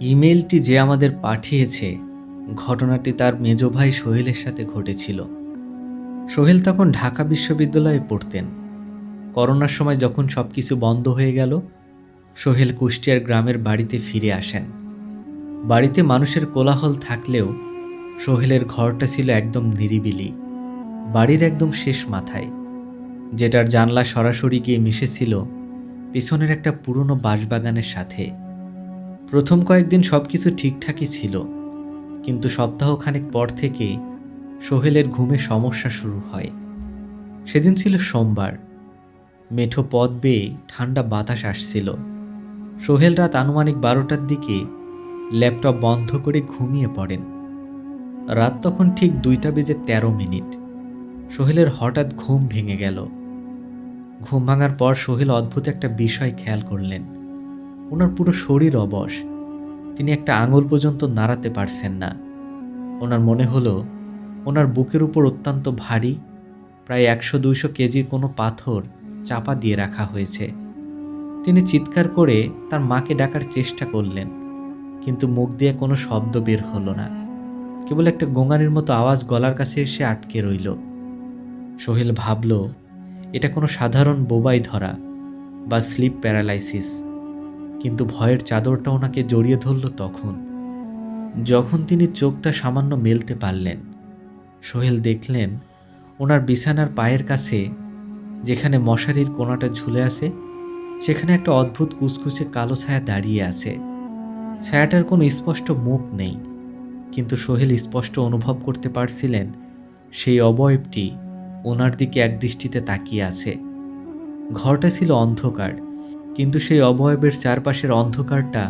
ইমেইলটি যে আমাদের পাঠিয়েছে, ঘটনাটি তার মেজ ভাই সোহেলের সাথে ঘটেছিল। সোহেল তখন ঢাকা বিশ্ববিদ্যালয়ে পড়তেন। করোনার সময় যখন সবকিছু বন্ধ হয়ে গেল, সোহেল কুষ্টিয়ার গ্রামের বাড়িতে ফিরে আসেন। বাড়িতে মানুষের কোলাহল থাকলেও সোহেলের ঘরটা ছিল একদম নিরিবিলি, বাড়ির একদম শেষ মাথায়, যেটার জানলা সরাসরি গিয়ে মিশেছিল পিছনের একটা পুরনো বাঁশবাগানের সাথে। প্রথম কয়েকদিন সবকিছু ঠিকঠাকই ছিল, কিন্তু সপ্তাহখানেক পর থেকে সোহেলের ঘুমে সমস্যা শুরু হয়। সেদিন ছিল সোমবার। মেঠো পথ বেয়ে ঠান্ডা বাতাস আসছিল। সোহেল রাত আনুমানিক 12টার দিকে ল্যাপটপ বন্ধ করে ঘুমিয়ে পড়েন। রাত তখন ঠিক 2:13। সোহেলের হঠাৎ ঘুম ভেঙে গেল। ঘুম ভাঙার পর সোহেল অদ্ভুত একটা বিষয় খেয়াল করলেন। ওনার পুরো শরীর অবশ, তিনি একটা আঙুল পর্যন্ত নাড়াতে পারছেন না। ওনার মনে হলো ওনার বুকের উপর অত্যন্ত ভারী, প্রায় 100-200 কেজির কোনো পাথর চাপা দিয়ে রাখা হয়েছে। তিনি চিৎকার করে তার মাকে ডাকার চেষ্টা করলেন, কিন্তু মুখ দিয়ে কোনো শব্দ বের হলো না। কেবল একটা গোঙানির মতো আওয়াজ গলার কাছে এসে আটকে রইল। সোহেল ভাবল এটা কোনো সাধারণ বোবাই ধরা বা স্লিপ প্যারালাইসিস, কিন্তু ভয়ের চাদরটা ওনাকে জড়িয়ে ধরল যখন তিনি চোখটা সামান্য মেলতে পারলেন। সোহেল দেখলেন ওনার বিছানার পায়ের কাছে, যেখানে মশারির কোণাটা ঝুলে আছে, সেখানে একটা অদ্ভুত কুচকুচে কালো ছায়া দাঁড়িয়ে আছে। ছায়াটার কোনো স্পষ্ট মুখ নেই, কিন্তু সোহেল স্পষ্ট অনুভব করতে পারছিলেন সেই অবয়বটি ওনার দিকে একদৃষ্টিতে তাকিয়ে আছে। ঘরটা ছিল অন্ধকার, কিন্তু সেই অবয়বের চারপাশের অন্ধকারটা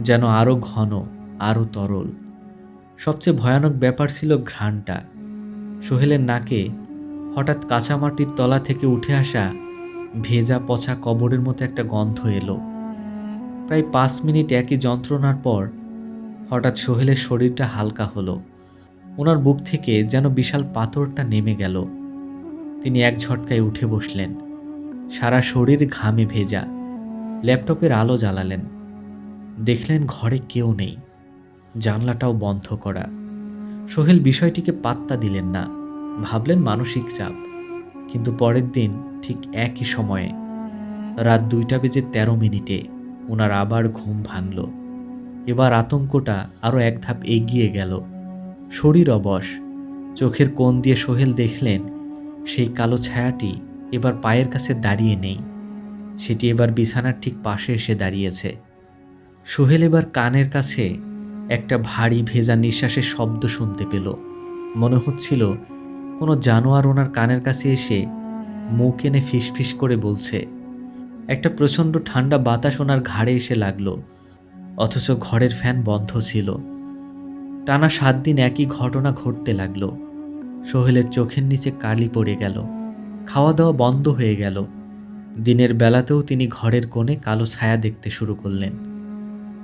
যেন আরও ঘন, আরও তরল। সবচেয়ে ভয়ানক ব্যাপার ছিল ঘ্রাণটা। সোহেলের নাকে হঠাৎ কাঁচামাটির তলা থেকে উঠে আসা ভেজা পচা কবরের মতো একটা গন্ধ এলো। প্রায় 5 মিনিট একই যন্ত্রণার পর হঠাৎ সোহেলের শরীরটা হালকা হলো। ওনার বুক থেকে যেন বিশাল পাথরটা নেমে গেল। তিনি এক ঝটকায় উঠে বসলেন, সারা শরীর ঘামে ভেজা। ল্যাপটপের আলো জ্বালালেন। দেখলেন ঘরে কেউ নেই, জানলাটাও বন্ধ করা। সোহেল বিষয়টিকে পাত্তা দিলেন না, ভাবলেন মানসিক চাপ। কিন্তু পরের দিন ঠিক একই সময়ে রাত 2:13 ওনার আবার ঘুম ভাঙল। এবার আতঙ্কটা আরও এক ধাপ এগিয়ে গেল। শরীর অবশ, চোখের কোণ দিয়ে সোহেল দেখলেন সেই কালো ছায়াটি এবার পায়ের কাছে দাঁড়িয়ে নেই, সেটি এবার বিছানার ঠিক পাশে এসে দাঁড়িয়েছে। সোহেল এবার কানের কাছে একটা ভারী ভেজা নিঃশ্বাসের শব্দ শুনতে পেল। মনে হচ্ছিল কোনো জানোয়ার ওনার কানের কাছে এসে মুখ এনে ফিসফিস করে বলছে। একটা প্রচণ্ড ঠান্ডা বাতাস ওনার ঘাড়ে এসে লাগলো, অথচ ঘরের ফ্যান বন্ধ ছিল। টানা 7 দিন একই ঘটনা ঘটতে লাগলো। সোহেলের চোখের নিচে কালি পড়ে গেল, খাওয়া দাওয়া বন্ধ হয়ে গেল। দিনের বেলাতেও তিনি ঘরের কোণে কালো ছায়া দেখতে শুরু করলেন।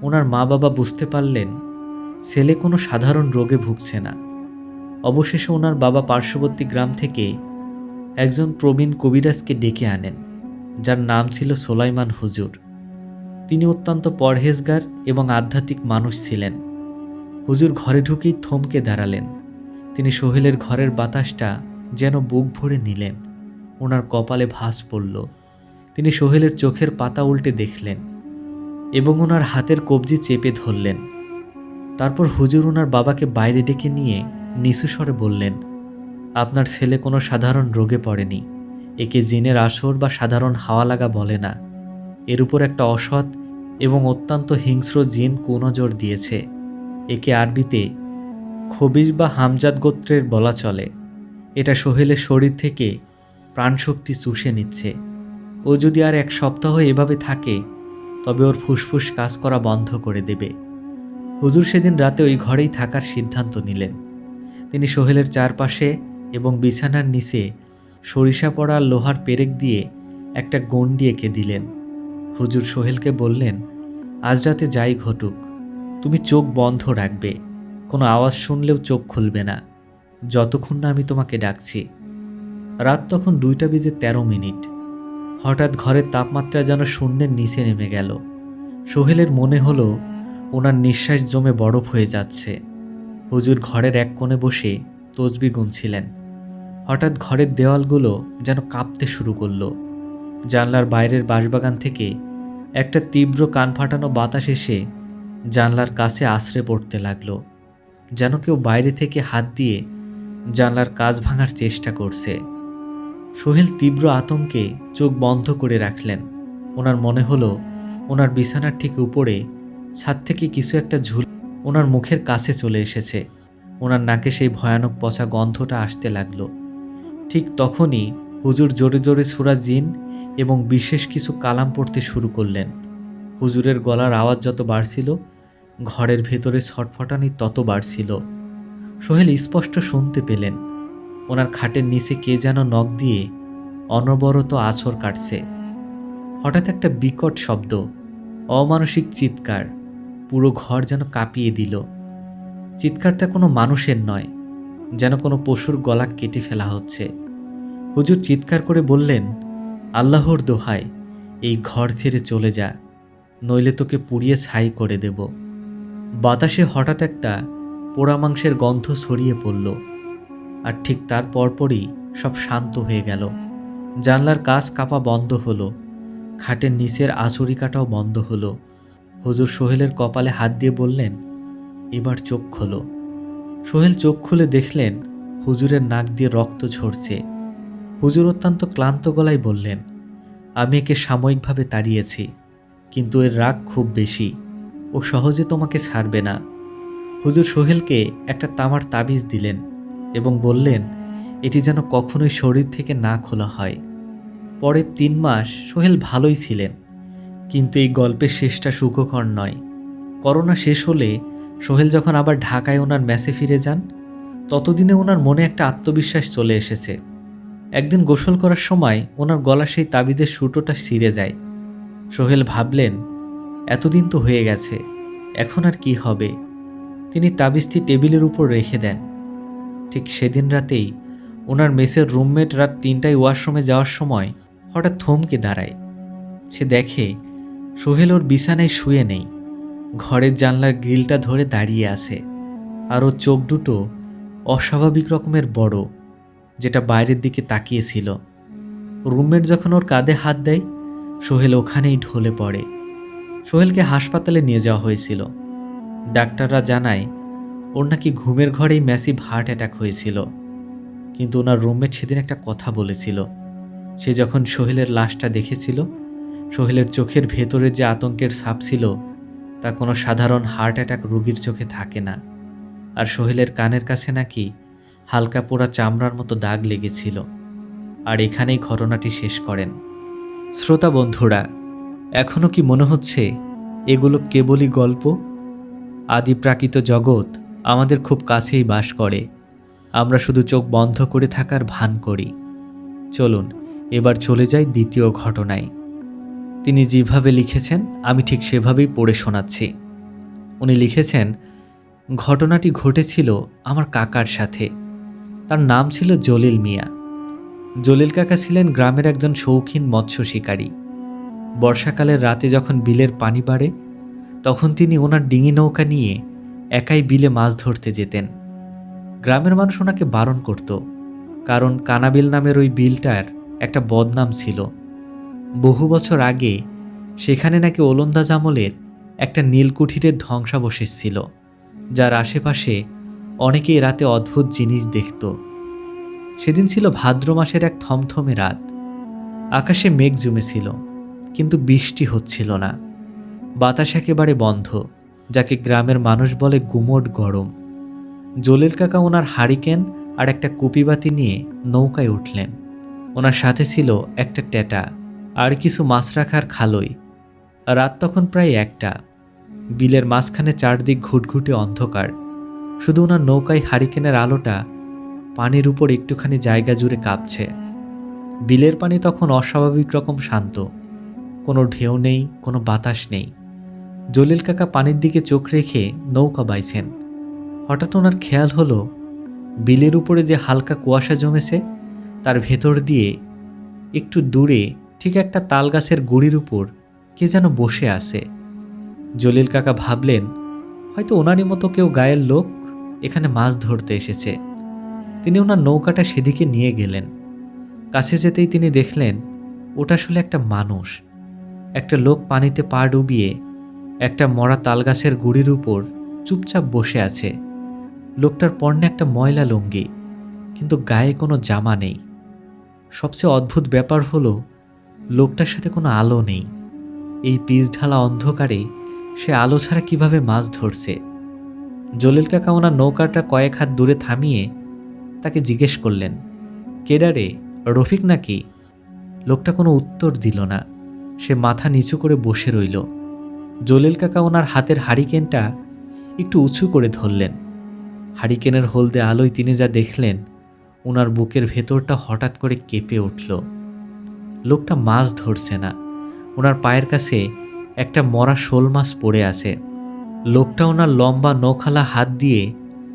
ওনার মা বাবা বুঝতে পারলেন ছেলে কোনো সাধারণ রোগে ভুগছে না। অবশেষে ওনার বাবা পার্শ্ববর্তী গ্রাম থেকে একজন প্রবীণ কবিরাজকে ডেকে আনেন, যার নাম ছিল সোলাইমান হুজুর। তিনি অত্যন্ত পরহেজগার এবং আধ্যাত্মিক মানুষ ছিলেন। হুজুর ঘরে ঢুকেই থমকে দাঁড়ালেন। তিনি সোহেলের ঘরের বাতাসটা যেন বুক ভরে নিলেন। ওনার কপালে ভাঁজ পড়ল। তিনি সোহেলের চোখের পাতা উল্টে দেখলেন এবং ওনার হাতের কবজি চেপে ধরলেন। তারপর হুজুর ওনার বাবাকে বাইরে ডেকে নিয়ে নিচু স্বরে বললেন, আপনার ছেলে কোনো সাধারণ রোগে পড়েনি। একে জিনের আসর বা সাধারণ হাওয়া লাগা বলে না। এর উপর একটা অসৎ এবং অত্যন্ত হিংস্র জিন কুনজর দিয়েছে। একে আরবিতে খবিজ বা হামজাদ গোত্রের বলা চলে। এটা সোহেলের শরীর থেকে প্রাণশক্তি চুষে নিচ্ছে। ও যদি আর 1 সপ্তাহ এভাবে থাকে, তবে ওর ফুসফুস কাজ করা বন্ধ করে দেবে। হুজুর সেদিন রাতে ওই ঘরেই থাকার সিদ্ধান্ত নিলেন। তিনি সোহেলের চারপাশে এবং বিছানার নিচে সরিষা পড়া লোহার পেরেক দিয়ে একটা গণ্ডি এঁকে দিলেন। হুজুর সোহেলকে বললেন, আজ রাতে যাই ঘটুক, তুমি চোখ বন্ধ রাখবে। কোনো আওয়াজ শুনলেও চোখ খুলবে না, যতক্ষণ না আমি তোমাকে ডাকছি। রাত তখন 2:13। হঠাৎ ঘরের তাপমাত্রা যেন শূন্যের নিচে নেমে গেল। সোহেলের মনে হলো ওনার নিঃশ্বাস জমে বরফ হয়ে যাচ্ছে। হুজুর ঘরের এক কোণে বসে তসবিহ গুনছিলেন। হঠাৎ ঘরের দেওয়ালগুলো যেন কাঁপতে শুরু করলো। জানলার বাইরের বাঁশবাগান থেকে একটা তীব্র কান ফাটানো বাতাস এসে জানলার কাছে আছড়ে পড়তে লাগলো, যেন কেউ বাইরে থেকে হাত দিয়ে জানলার কাঁচ ভাঙার চেষ্টা করছে। সোহেল তীব্র আতঙ্কে চোখ বন্ধ করে রাখলেন। ওনার মনে হলো ওনার বিছানার ঠিক উপরে ছাদ থেকে কিছু একটা ঝুল ওনার মুখের কাছে চলে এসেছে। ওনার নাকে সেই ভয়ানক পচা গন্ধটা আসতে লাগলো। ঠিক তখনই হুজুর জোরে জোরে সূরা জিন এবং বিশেষ কিছু কালাম পড়তে শুরু করলেন। হুজুরের গলার আওয়াজ যত বাড়ছিল, ঘরের ভেতরে ছটফটানি তত বাড়ছিল। সোহেল স্পষ্ট শুনতে পেলেন ওনার খাটের নিচে কে যেন নখ দিয়ে অনবরত আছর কাটছে। হঠাৎ একটা বিকট শব্দ, অমানসিক চিৎকার পুরো ঘর যেন কাঁপিয়ে দিল। চিৎকারটা কোনো মানুষের নয়, যেন কোনো পশুর গলা কেটে ফেলা হচ্ছে। হুজুর চিৎকার করে বললেন, আল্লাহর দোহাই, এই ঘর ছেড়ে চলে যা, নইলে তোকে পুড়িয়ে ছাই করে দেব। বাতাসে হঠাৎ একটা পোড়া মাংসের গন্ধ ছড়িয়ে পড়ল, আর ঠিক তার পরপরই সব শান্ত হয়ে গেল। জানলার কাঁচ কাঁপা বন্ধ হলো, খাটের নিচের আঁচড়িকাটাও বন্ধ হলো। হুজুর সোহেলের কপালে হাত দিয়ে বললেন, এবার চোখ খোলো। সোহেল চোখ খুলে দেখলেন হুজুরের নাক দিয়ে রক্ত ঝরছে। হুজুর অত্যন্ত ক্লান্ত গলায় বললেন, আমি একে সাময়িকভাবে তাড়িয়েছি, কিন্তু এর রাগ খুব বেশি, ও সহজে তোমাকে ছাড়বে না। হুজুর সোহেলকে একটা তামার তাবিজ দিলেন এবং বললেন, এটি যেন কখনোই শরীর থেকে না খোলা হয়। পরের 3 মাস সোহেল ভালোই ছিলেন, কিন্তু এই গল্পের শেষটা সুখকর নয়। করোনা শেষ হলে সোহেল যখন আবার ঢাকায় ওনার মেসে ফিরে যান, ততদিনে ওনার মনে একটা আত্মবিশ্বাস চলে এসেছে। একদিন গোসল করার সময় ওনার গলা সেই তাবিজের সুতোটা ছিঁড়ে যায়। সোহেল ভাবলেন, এতদিন তো হয়ে গেছে, এখন আর কি হবে। তিনি তাবিজটি টেবিলের উপর রেখে দেন। ঠিক সেদিন রাতেই ওনার মেসের রুমমেট রাত 3টায় ওয়াশরুমে যাওয়ার সময় হঠাৎ থমকে দাঁড়ায়। সে দেখে সোহেল ওর বিছানায় শুয়ে নেই, ঘরের জানলার গ্রিলটা ধরে দাঁড়িয়ে আছে, আর ওর চোখ দুটো অস্বাভাবিক রকমের বড়, যেটা বাইরের দিকে তাকিয়েছিল। রুমমেট যখন ওর কাঁধে হাত দেয়, সোহেল ওখানেই ঢলে পড়ে। সোহেলকে হাসপাতালে নিয়ে যাওয়া হয়েছিল। ডাক্তাররা জানায় ওর নাকি ঘুমের ঘরেই ম্যাসিভ হার্ট অ্যাটাক হয়েছিল। কিন্তু ওনার রুমমেট সেদিন একটা কথা বলেছিল। সে যখন সোহেলের লাশটা দেখেছিল, সোহেলের চোখের ভেতরে যে আতঙ্কের ছাপ ছিল, তা কোনো সাধারণ হার্ট অ্যাটাক রোগীর চোখে থাকে না। আর সোহেলের কানের কাছে নাকি হালকা পোড়া চামড়ার মতো দাগ লেগেছিল। আর এখানেই ঘটনাটি শেষ করেন। শ্রোতা বন্ধুরা, এখনও কি মনে হচ্ছে এগুলো কেবলই গল্প? আদি প্রাকৃত জগৎ আমাদের খুব কাছেই বাস করে, আমরা শুধু চোখ বন্ধ করে থাকার ভান করি। চলুন এবার চলে যাই দ্বিতীয় ঘটনায়। তিনি যেভাবে লিখেছেন আমি ঠিক সেভাবেই পড়ে শোনাচ্ছি। উনি লিখেছেন, ঘটনাটি ঘটেছিল আমার কাকার সাথে। তার নাম ছিল জলিল মিয়া। জলিল কাকা ছিলেন গ্রামের একজন শৌখিন মৎস্য শিকারী। বর্ষাকালের রাতে যখন বিলের পানি বাড়ে, তখন তিনি ওনার ডিঙি নৌকা নিয়ে একাই বিলে মাছ ধরতে যেতেন। গ্রামের মানুষ ওনাকে বারণ করত, কারণ কানাবিল নামের ওই বিলটার একটা বদনাম ছিল। বহু বছর আগে সেখানে নাকি ওলন্দাজ আমলের একটা নীলকুঠিরের ধ্বংসাবশেষ ছিল, যার আশেপাশে অনেকেই রাতে অদ্ভুত জিনিস দেখত। সেদিন ছিল ভাদ্র মাসের এক থমথমে রাত। আকাশে মেঘ জমেছিল, কিন্তু বৃষ্টি হচ্ছিল না। বাতাস একেবারে বন্ধ, যাকে গ্রামের মানুষ বলে গুমোট গরম। জলিল কাকা ওনার হারিকেন আর একটা কুপিবাতি নিয়ে নৌকায় উঠলেন। ওনার সাথে ছিল একটা টেটা আর কিছু মাছ রাখার খালই। রাত তখন প্রায় 1টা। বিলের মাঝখানে চারদিক ঘুটঘুটে অন্ধকার। শুধু ওনার নৌকায় হারিকেনের আলোটা পানির উপর একটুখানি জায়গা জুড়ে কাঁপছে। বিলের পানি তখন অস্বাভাবিক রকম শান্ত, কোনো ঢেউ নেই, কোনো বাতাস নেই। জলিল কাকা পানির দিকে চোখ রেখে নৌকা বাইছেন। হঠাৎ ওনার খেয়াল হলো, বিলের উপরে যে হালকা কুয়াশা জমেছে, তার ভেতর দিয়ে একটু দূরে ঠিক একটা তালগাছের গুড়ির উপর কে যেন বসে আছে। জলিল কাকা ভাবলেন হয়তো ওনারই মতো কেউ গায়ের লোক এখানে মাছ ধরতে এসেছে। তিনি ওনার নৌকাটা সেদিকে নিয়ে গেলেন। কাছে যেতেই তিনি দেখলেন ওটা আসলে একটা মানুষ। একটা লোক পানিতে পা ডুবিয়ে একটা মরা তালগাছের গুড়ির উপর চুপচাপ বসে আছে। লোকটার পরনে একটা ময়লা লুঙ্গি, কিন্তু গায়ে কোনো জামা নেই। সবচেয়ে অদ্ভুত ব্যাপার হলো লোকটার সাথে কোনো আলো নেই। এই পিচ ঢালা অন্ধকারে সে আলো ছাড়া কিভাবে মাছ ধরছে? জলিল কাকা ওনার নৌকাটা কয়েক হাত দূরে থামিয়ে তাকে জিজ্ঞেস করলেন, কেডারে, রফিক নাকি? লোকটা কোনো উত্তর দিল না। সে মাথা নিচু করে বসে রইল। জলিল কাকা ওনার হাতের হারিকেনটা একটু উঁচু করে ধরলেন। হারিকেনের হলদে আলোয় তিনি যা দেখলেন, ওনার বুকের ভেতরটা হঠাৎ করে কেঁপে উঠল। লোকটা মাছ ধরছে না, ওনার পায়ের কাছে একটা মরা শোল মাছ পড়ে আছে। লোকটা ওনার লম্বা নখালা হাত দিয়ে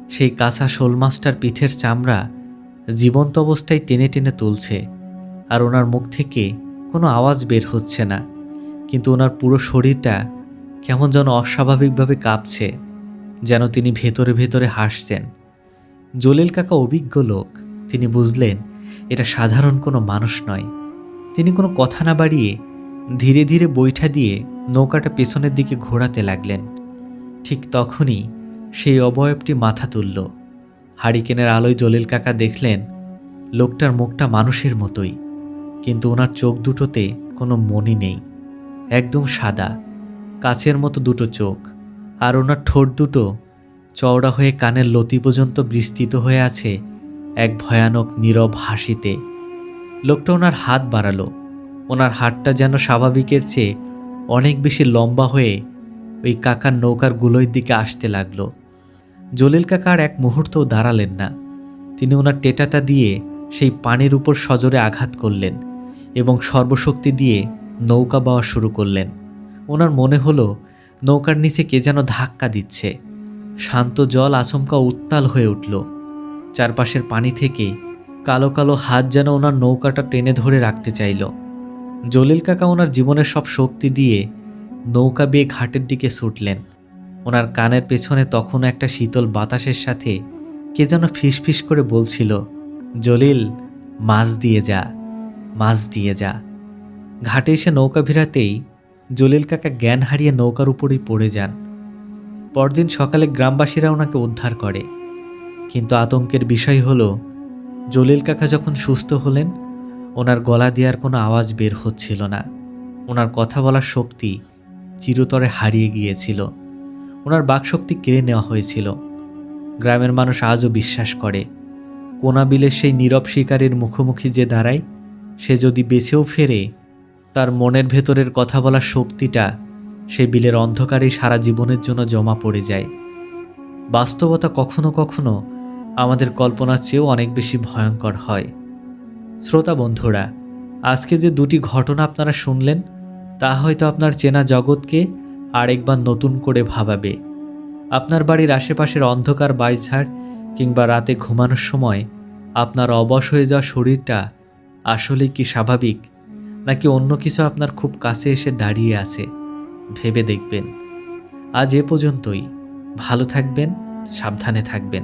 সেই কাঁচা শোল মাছটার পিঠের চামড়া জীবন্ত অবস্থায় টেনে টেনে তুলছে। আর ওনার মুখ থেকে কোনো আওয়াজ বের হচ্ছে না, কিন্তু ওনার পুরো শরীরটা কেমন যেন অস্বাভাবিকভাবে কাঁপছে, যেন তিনি ভেতরে ভেতরে হাসছেন। জলিল কাকা অভিজ্ঞ লোক, তিনি বুঝলেন এটা সাধারণ কোনো মানুষ নয়। তিনি কোনো কথা না বাড়িয়ে ধীরে ধীরে বৈঠা দিয়ে নৌকাটা পেছনের দিকে ঘোরাতে লাগলেন। ঠিক তখনই সেই অবয়বটি মাথা তুলল। হারিকেনের আলোয় জলিল কাকা দেখলেন লোকটার মুখটা মানুষের মতোই, কিন্তু ওনার চোখ দুটোতে কোনো মনি নেই। একদম সাদা, কাচের মতো দুটো চোখ, আর ওনার ঠোঁট দুটো চওড়া হয়ে কানের লতি পর্যন্ত বিস্তৃত হয়ে আছে এক ভয়ানক নীরব হাসিতে। লোকটা ওনার হাত বাড়ালো। ওনার হাতটা যেন স্বাভাবিকের চেয়ে অনেক বেশি লম্বা হয়ে ওই কাকার নৌকার গুলোর দিকে আসতে লাগলো। জলিল কাকা আর এক মুহূর্তও দাঁড়ালেন না। তিনি ওনার টেটাটা দিয়ে সেই পানির উপর সজোরে আঘাত করলেন এবং সর্বশক্তি দিয়ে নৌকা বাওয়া শুরু করলেন। ওনার মনে হলো নৌকার নিচে কে যেন ধাক্কা দিচ্ছে। শান্ত জল আচমকা উত্তাল হয়ে উঠল। চারপাশের পানি থেকে কালো কালো হাত যেন ওনার নৌকাটা টেনে ধরে রাখতে চাইল। জলিল কাকা ওনার জীবনের সব শক্তি দিয়ে নৌকা বেয়ে ঘাটের দিকে ছুটলেন। ওনার কানের পেছনে তখনও একটা শীতল বাতাসের সাথে কে যেন ফিসফিস করে বলছিল, জলিল, মাছ দিয়ে যা, মাছ দিয়ে যা। ঘাটে এসে নৌকা ভিড়াতেই জলিল কাকা জ্ঞান হারিয়ে নৌকার উপরেই পড়ে যান। পরদিন সকালে গ্রামবাসীরা ওনাকে উদ্ধার করে, কিন্তু আতঙ্কের বিষয় হলো জলিল কাকা যখন সুস্থ হলেন ওনার গলা দিয়ে আর কোনো আওয়াজ বের হচ্ছিল না। ওনার কথা বলার শক্তি চিরতরে হারিয়ে গিয়েছিল। ওনার বাকশক্তি কেড়ে নেওয়া হয়েছিল। গ্রামের মানুষ আজও বিশ্বাস করে কোনা বিলের সেই নীরব শিকারীর মুখোমুখি যে দাঁড়ায়, সে যদি বেঁচেও ফেরে, তার মনের ভেতরের কথা বলার শক্তিটা সেই বিলের অন্ধকারেই সারা জীবনের জন্য জমা পড়ে যায়। বাস্তবতা কখনো কখনো আমাদের কল্পনার চেয়েও অনেক বেশি ভয়ঙ্কর হয়। শ্রোতা বন্ধুরা, আজকে যে দুটি ঘটনা আপনারা শুনলেন তা হয়তো আপনার চেনা জগৎকে আরেকবার নতুন করে ভাবাবে। আপনার বাড়ির আশেপাশের অন্ধকার বাঁশঝাড় কিংবা রাতে ঘুমানোর সময় আপনার অবশ হয়ে যাওয়া শরীরটা আসলেই কি স্বাভাবিক, নাকি অন্য কিছু আপনার খুব কাছে এসে দাঁড়িয়ে আছে? ভেবে দেখবেন। আজ এ পর্যন্তই। ভালো থাকবেন, সাবধানে থাকবেন।